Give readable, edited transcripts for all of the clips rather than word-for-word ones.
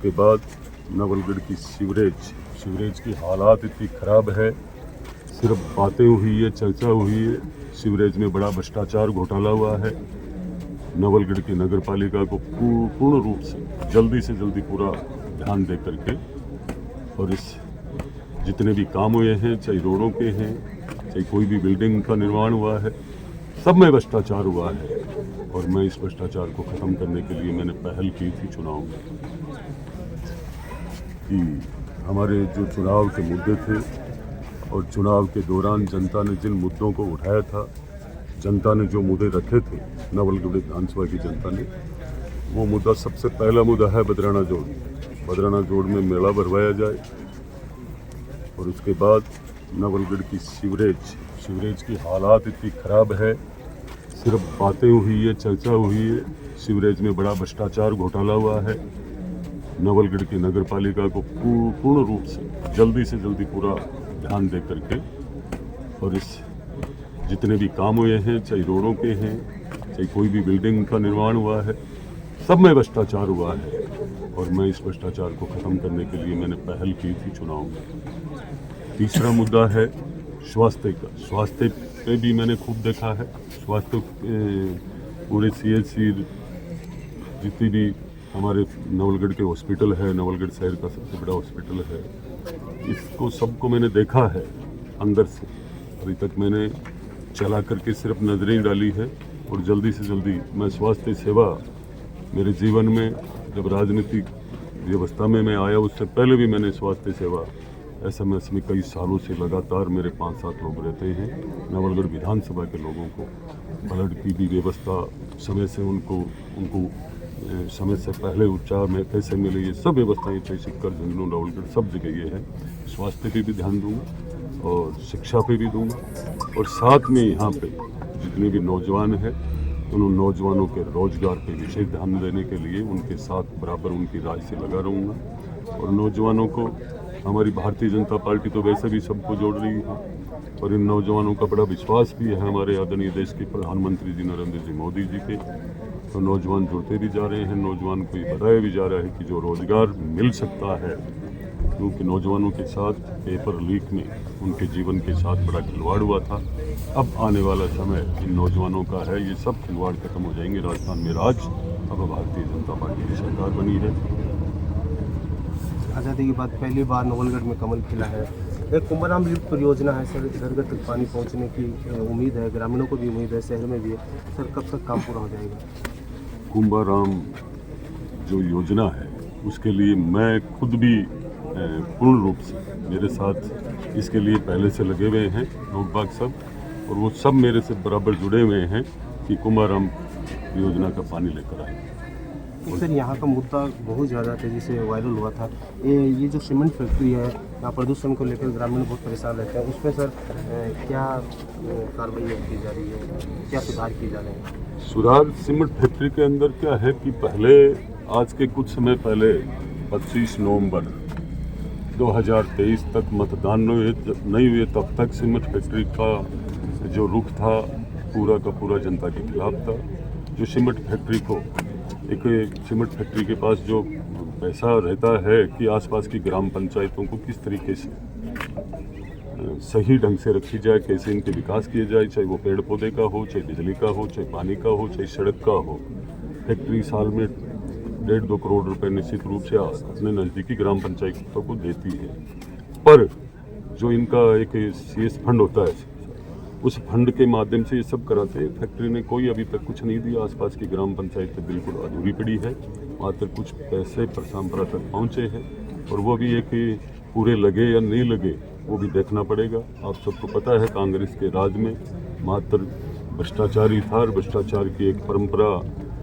के बाद नवलगढ़ की सीवरेज की हालात इतनी ख़राब है, सिर्फ बातें हुई है, चर्चा हुई है। सीवरेज में बड़ा भ्रष्टाचार घोटाला हुआ है। नवलगढ़ की नगर पालिका को पूर्ण रूप से जल्दी पूरा ध्यान दे करके और इस जितने भी काम हुए हैं, चाहे रोडों के हैं, चाहे कोई भी बिल्डिंग का निर्माण हुआ है, सब में भ्रष्टाचार हुआ है। और मैं इस भ्रष्टाचार को ख़त्म करने के लिए मैंने पहल की थी चुनाव में कि हमारे जो चुनाव के मुद्दे थे और चुनाव के दौरान जनता ने जिन मुद्दों को उठाया था, जनता ने जो मुद्दे रखे थे, नवलगढ़ विधानसभा की जनता ने, वो मुद्दा सबसे पहला मुद्दा है बदराना जोड़। बदराना जोड़ में मेला भरवाया जाए और उसके बाद नवलगढ़ की सीवरेज की हालात इतनी ख़राब है, सिर्फ बातें हुई है, चर्चा हुई है। सीवरेज में बड़ा भ्रष्टाचार घोटाला हुआ है। नवलगढ़ की नगर पालिका को पूर्ण रूप से जल्दी पूरा ध्यान दे करके और इस जितने भी काम हुए हैं, चाहे रोडों के हैं, चाहे कोई भी बिल्डिंग का निर्माण हुआ है, सब में भ्रष्टाचार हुआ है। और मैं इस भ्रष्टाचार को ख़त्म करने के लिए मैंने पहल की थी चुनाव में। तीसरा मुद्दा है स्वास्थ्य का। स्वास्थ्य पे भी मैंने खूब देखा है। स्वास्थ्य पूरे CHC जितनी भी हमारे नवलगढ़ के हॉस्पिटल है, नवलगढ़ शहर का सबसे बड़ा हॉस्पिटल है, इसको सबको मैंने देखा है अंदर से। अभी तक मैंने चला करके सिर्फ नजरें डाली है और जल्दी से जल्दी मैं स्वास्थ्य सेवा मेरे जीवन में, जब राजनीतिक व्यवस्था में मैं आया उससे पहले भी मैंने स्वास्थ्य सेवा SMS में कई सालों से लगातार मेरे 5-7 लोग रहते हैं। नवलगढ़ विधानसभा के लोगों को ब्लड की भी व्यवस्था समय से उनको समय से पहले उपचार में पैसे मिले, ये सब व्यवस्थाएं थे। सिक्कर झुंझुनू नवलगढ़ सब जगह ये है। स्वास्थ्य पे भी ध्यान दूंगा और शिक्षा पे भी दूंगा और साथ में यहाँ पे जितने भी नौजवान हैं उन नौजवानों के रोजगार पे विशेष ध्यान देने के लिए उनके साथ बराबर उनकी राय से लगा रहूँगा। और नौजवानों को हमारी भारतीय जनता पार्टी तो वैसे भी सबको जोड़ रही है और इन नौजवानों का बड़ा विश्वास भी है हमारे आदरणीय देश के प्रधानमंत्री जी नरेंद्र जी मोदी जी के। तो नौजवान जुड़ते भी जा रहे हैं, नौजवान को ये बताया भी जा रहा है कि जो रोजगार मिल सकता है, क्योंकि नौजवानों के साथ पेपर लीक में उनके जीवन के साथ बड़ा खिलवाड़ हुआ था। अब आने वाला समय इन नौजवानों का है, ये सब खिलवाड़ खत्म हो जाएंगे। राजस्थान में राज अब भारतीय जनता पार्टी की सरकार बनी है। आज़ादी के बाद पहली बार नवलगढ़ में कमल खिला है। एक कुंभाराम लिफ्ट परियोजना है सर, घर घर तक पानी पहुंचने की उम्मीद है, ग्रामीणों को भी उम्मीद है, शहर में भी है सर। कब तक काम पूरा हो जाएगा? कुंभाराम जो योजना है उसके लिए मैं खुद भी पूर्ण रूप से, मेरे साथ इसके लिए पहले से लगे हुए हैं लोग बाग सब, और वो सब मेरे से बराबर जुड़े हुए हैं कि कुंभाराम योजना का पानी लेकर आए। सर यहाँ का मुद्दा बहुत ज़्यादा तेज़ी से वायरल हुआ था, ये जो सीमेंट फैक्ट्री है, यहाँ प्रदूषण को लेकर ग्रामीण बहुत परेशान रहते हैं। उसमें सर क्या कार्रवाई की जा रही है, क्या सुधार किए जा रहे हैं? सुधार सीमेंट फैक्ट्री के अंदर क्या है कि पहले, आज के कुछ समय पहले 25 नवंबर 2023 तक मतदान नहीं हुए, तब तक सीमेंट फैक्ट्री का जो रुख था पूरा का पूरा जनता के खिलाफ था। जो सीमेंट फैक्ट्री को एक सीमेंट फैक्ट्री के पास जो पैसा रहता है कि आसपास की ग्राम पंचायतों को किस तरीके से सही ढंग से रखी जाए, कैसे इनके विकास किए जाए, चाहे वो पेड़ पौधे का हो, चाहे बिजली का हो, चाहे पानी का हो, चाहे सड़क का हो। फैक्ट्री साल में 1.5-2 करोड़ रुपए निश्चित रूप से अपने नज़दीकी ग्राम पंचायतों को देती है। पर जो इनका एक CS फंड होता है, उस फंड के माध्यम से ये सब कराते हैं। फैक्ट्री ने कोई अभी तक कुछ नहीं दिया। आसपास की ग्राम पंचायत बिल्कुल अधूरी पड़ी है, मात्र कुछ पैसे परसामपुरा तक पहुँचे हैं और वो भी एक पूरे लगे या नहीं लगे वो भी देखना पड़ेगा। आप सबको पता है कांग्रेस के राज में मात्र भ्रष्टाचार ही था और भ्रष्टाचार की एक परंपरा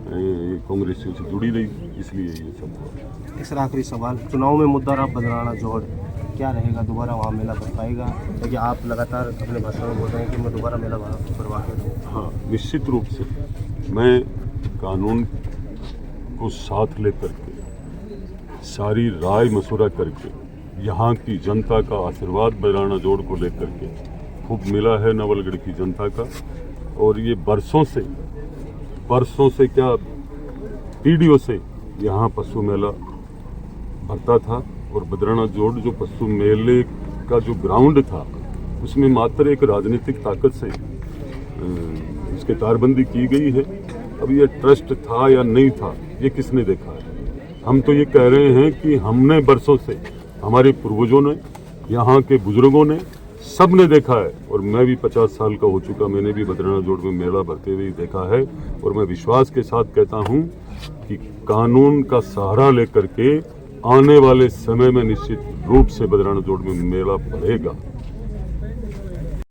कांग्रेसियों से जुड़ी रही, इसलिए ये सब हुआ। एक आखिरी सवाल, चुनाव में मुद्दा रहा बदराना जोड़, क्या रहेगा? दोबारा वहाँ मेला भर पाएगा? क्योंकि आप लगातार अपने भाषण में बोल रहे हैं कि मैं दोबारा मेला भरवा के दूँ। हाँ, निश्चित रूप से मैं कानून को साथ लेकर के, सारी राय मशवरा करके, यहाँ की जनता का आशीर्वाद बदराना जोड़ को लेकर के खूब मिला है नवलगढ़ की जनता का। और ये बरसों से क्या पीढ़ियों से यहाँ पशु मेला भरता था और बद्राना जोड़ जो पशु मेले का जो ग्राउंड था उसमें मात्र एक राजनीतिक ताकत से इसकी तारबंदी की गई है। अब ये ट्रस्ट था या नहीं था ये किसने देखा है? हम तो ये कह रहे हैं कि हमने बरसों से, हमारे पूर्वजों ने, यहाँ के बुजुर्गों ने, सब ने देखा है और मैं भी 50 साल का हो चुका, मैंने भी बद्राना जोड़ में मेला भरते हुए देखा है और मैं विश्वास के साथ कहता हूँ कि कानून का सहारा लेकर के आने वाले समय में निश्चित रूप से बद्राना जोड़ में मेला भरेगा।